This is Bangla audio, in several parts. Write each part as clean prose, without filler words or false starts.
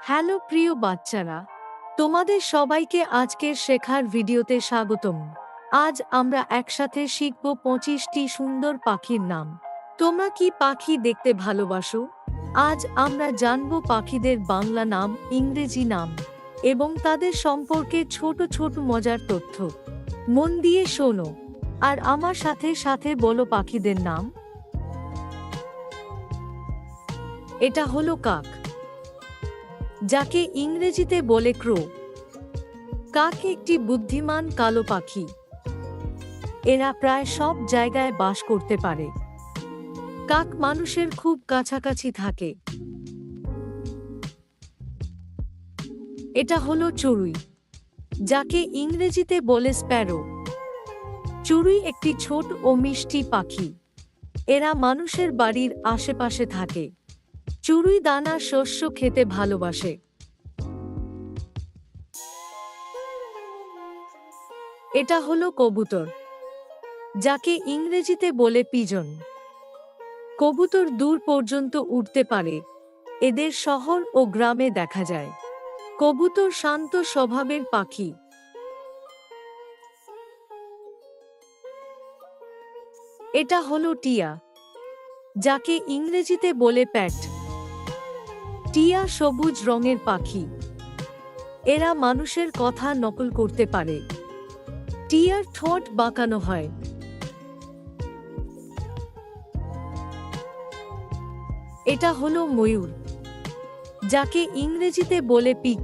হ্যালো প্রিয় বাচ্চারা, তোমাদের সবাইকে আজকের শেখার ভিডিওতে স্বাগতম। আজ আমরা একসাথে শিখব 25টি সুন্দর পাখির নাম। তোমরা কি পাখি দেখতে ভালোবাসো? আজ আমরা জানব পাখিদের বাংলা নাম, ইংরেজি নাম এবং তাদের সম্পর্কে ছোট ছোট মজার তথ্য। মন দিয়ে শোনো আর আমার সাথে সাথে বলো পাখিদের নাম। এটা হলো কাক, যাকে ইংরেজিতে বলে ক্রো। কাক একটি বুদ্ধিমান কালো পাখি। এরা প্রায় সব জায়গায় বাস করতে পারে। কাক মানুষের খুব কাছাকাছি থাকে। এটা হলো চড়ুই, যাকে ইংরেজিতে বলে স্প্যারো। চড়ুই একটি ছোট ও মিষ্টি পাখি। এরা মানুষের বাড়ির আশেপাশে থাকে। চড়ুই দানা শস্য খেতে ভালোবাসে। এটা হলো কবুতর, যাকে ইংরেজিতে বলে পিজন। কবুতর দূর পর্যন্ত উড়তে পারে। এদের শহর ও গ্রামে দেখা যায়। কবুতর শান্ত স্বভাবের পাখি। এটা হলো টিয়া, যাকে ইংরেজিতে বলে প্যাট। টিয়া সবুজ রঙের পাখি। এরা মানুষের কথা নকল করতে পারে। টিয়ার ঠোঁট বাঁকানো হয়। এটা হলো ময়ূর, যাকে ইংরেজিতে বলে পিক।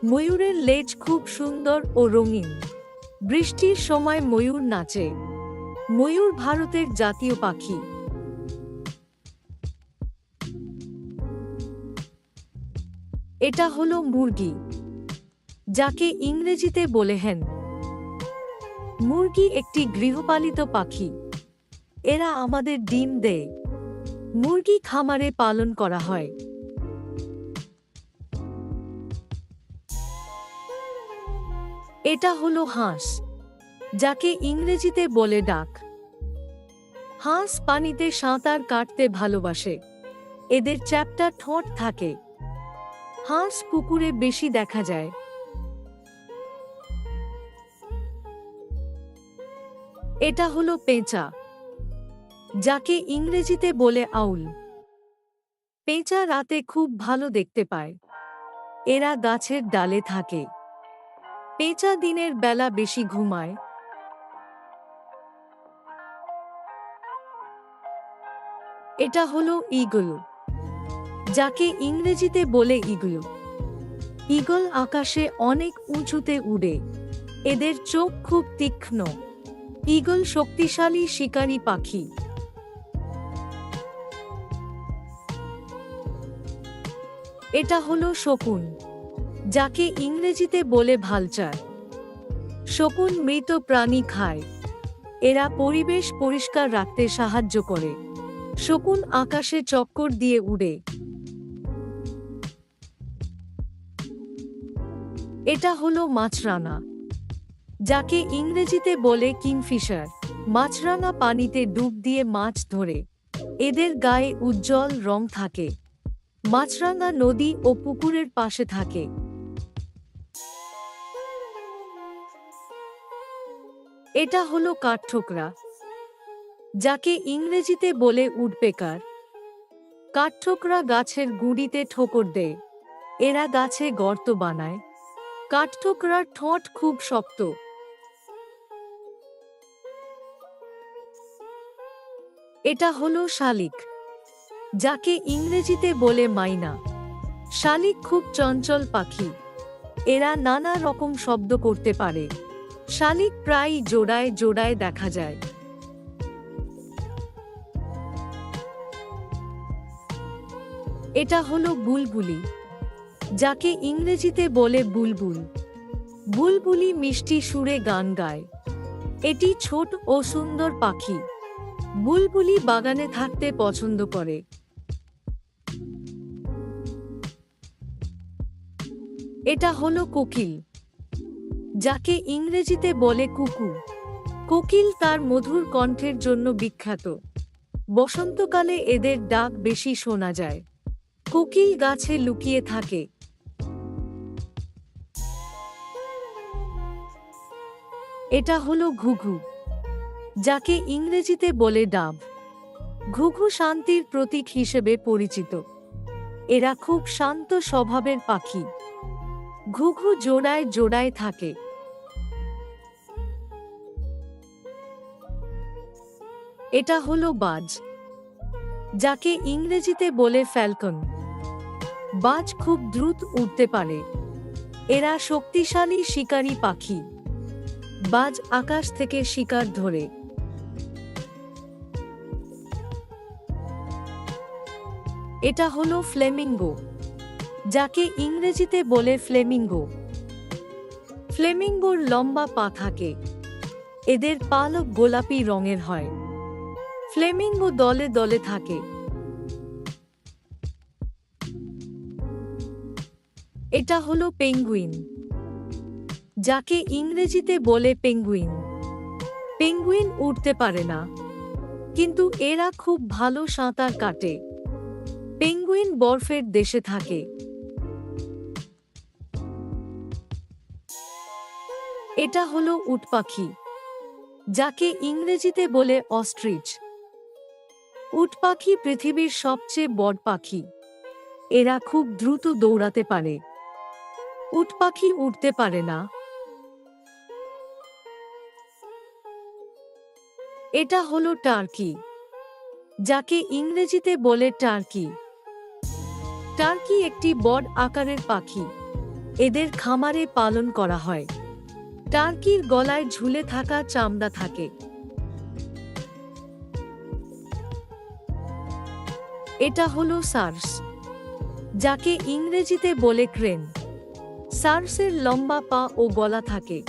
ময়ূরের লেজ খুব সুন্দর ও রঙিন। বৃষ্টির সময় ময়ূর নাচে। ময়ূর ভারতের জাতীয় পাখি। এটা হলো মুরগি, যাকে ইংরেজিতে বলে হেন। মুরগি একটি গৃহপালিত পাখি। এরা আমাদের ডিম দেয়। মুরগি খামারে পালন করা হয়। এটা হলো হাঁস, যাকে ইংরেজিতে বলে ডাক। হাঁস পানিতে সাঁতার কাটতে ভালোবাসে। এদের চ্যাপ্টা ঠোঁট থাকে। হাঁস পুকুরে বেশি দেখা যায়। এটা হলো পেঁচা, যাকে ইংরেজিতে বলে আউল। পেঁচা রাতে খুব ভালো দেখতে পায়। এরা গাছের ডালে থাকে। পেঁচা দিনের বেলা বেশি ঘুমায়। এটা হলো ঈগল, যাকে ইংরেজিতে বলে ঈগল। ঈগল আকাশে অনেক উঁচুতে উড়ে। এদের চোখ খুব তীক্ষ্ণ। ঈগল শক্তিশালী শিকারী পাখি। এটা হলো শকুন, যাকে ইংরেজিতে বলে ভালচার। শকুন মৃত প্রাণী খায়। এরা পরিবেশ পরিষ্কার রাখতে সাহায্য করে। শকুন আকাশে চক্কর দিয়ে উড়ে। এটা হলো মাছরাঙা, যাকে ইংরেজিতে বলে কিংফিশার। মাছরাঙা পানিতে ডুব দিয়ে মাছ ধরে। এদের গায়ে উজ্জ্বল রং থাকে। মাছরাঙা নদী ও পুকুরের পাশে থাকে। এটা হলো কাঠঠোকরা, যাকে ইংরেজিতে বলে উডপেকার। কাঠঠোকরা গাছের গুঁড়িতে ঠোকর দেয়। এরা গাছে গর্ত বানায়। কাঠঠোকরার ঠোঁট খুব শক্ত। এটা হলো শালিক, যাকে ইংরেজিতে বলে মাইনা। শালিক খুব চঞ্চল পাখি। এরা নানা রকম শব্দ করতে পারে। শালিক প্রায়ই জোড়ায় জোড়ায় দেখা যায়। এটা হলো বুলবুলি, যাকে ইংরেজিতে বলে বুলবুল। বুলবুলি মিষ্টি সুরে গান গায়। এটি ছোট ও সুন্দর পাখি। বুলবুলি বাগানে থাকতে পছন্দ করে। এটা হলো কোকিল, যাকে ইংরেজিতে বলে কুকু। কোকিল তার মধুর কণ্ঠের জন্য বিখ্যাত। বসন্তকালে এদের ডাক বেশি শোনা যায়। কোকিল গাছে লুকিয়ে থাকে। এটা হলো ঘুঘু, যাকে ইংরেজিতে বলে ডাব। ঘুঘু শান্তির প্রতীক হিসেবে পরিচিত। এরা খুব শান্ত স্বভাবের পাখি। ঘুঘু জোড়ায় জোড়ায় থাকে। এটা হলো বাজ, যাকে ইংরেজিতে বলে ফ্যালকন। বাজ খুব দ্রুত উড়তে পারে। এরা শক্তিশালী শিকারী পাখি। বাজ আকাশ থেকে শিকার ধরে। এটা হলো ফ্লেমিঙ্গো, যাকে ইংরেজিতে বলে ফ্লেমিঙ্গো। ফ্লেমিঙ্গোর লম্বা পা থাকে। এদের পালক গোলাপি রঙের হয়। ফ্লেমিঙ্গো দলে দলে থাকে। এটা হলো পেঙ্গুইন, যাকে ইংরেজিতে বলে পেঙ্গুইন। পেঙ্গুইন উড়তে পারে না, কিন্তু এরা খুব ভালো সাঁতার কাটে। পেঙ্গুইন বরফের দেশে থাকে। এটা হলো উট পাখি, যাকে ইংরেজিতে বলে অস্ট্রিচ। উট পাখি পৃথিবীর সবচেয়ে বড় পাখি। এরা খুব দ্রুত দৌড়াতে পারে। উট পাখি উড়তে পারে না। এটা হলো টার্কি, যাকে ইংরেজিতে বলে টার্কি। টার্কি একটি বড় আকারের পাখি। এদের খামারে পালন করা হয়। টার্কির গলায় ঝুলে থাকা চামড়া থাকে। এটা হলো সার্স, যাকে ইংরেজিতে বলে ক্রেন। সার্সের লম্বা পা ও গলা থাকে।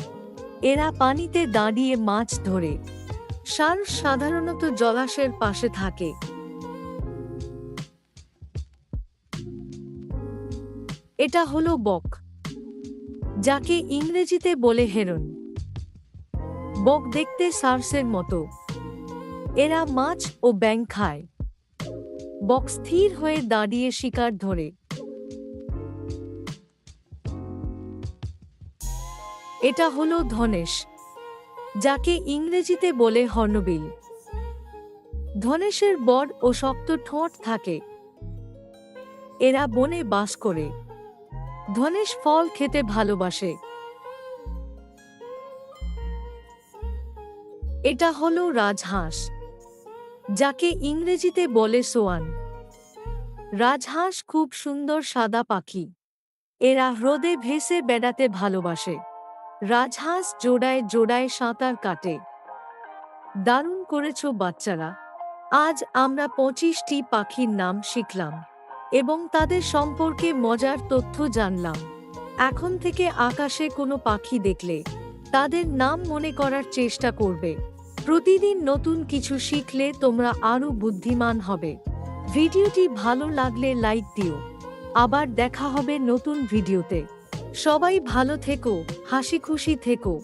এরা পানিতে দাঁড়িয়ে মাছ ধরে। সার্স সাধারণত জলাশয়ের পাশে থাকে। এটা হলো বক, যাকে ইংরেজিতে বলে হেরন। বক দেখতে সার্সের মতো। এরা মাছ ও ব্যাঙ খায়। বক স্থির হয়ে দাঁড়িয়ে শিকার ধরে। এটা হলো ধনেশ, যাকে ইংরেজিতে বলে হর্নবিল। ধনেশের বড় ও শক্ত ঠোঁট থাকে। এরা বনে বাস করে। ধনেশ ফল খেতে ভালোবাসে। এটা হলো রাজহাঁস, যাকে ইংরেজিতে বলে সোয়ান। রাজহাঁস খুব সুন্দর সাদা পাখি। এরা হ্রদে ভেসে বেড়াতে ভালোবাসে। রাজহাঁস জোড়ায় জোড়ায় সাঁতার কাটে। দারুণ করেছো বাচ্চারা। আজ আমরা 25টি পাখির নাম শিখলাম এবং তাদের সম্পর্কে মজার তথ্য জানলাম। এখন থেকে আকাশে কোনো পাখি দেখলে তাদের নাম মনে করার চেষ্টা করবে। প্রতিদিন নতুন কিছু শিখলে তোমরা আরো বুদ্ধিমান হবে। ভিডিওটি ভালো লাগলে লাইক দিও। আবার দেখা হবে নতুন ভিডিওতে। সবাই ভালো থেকো, হাসি খুশি থেকো।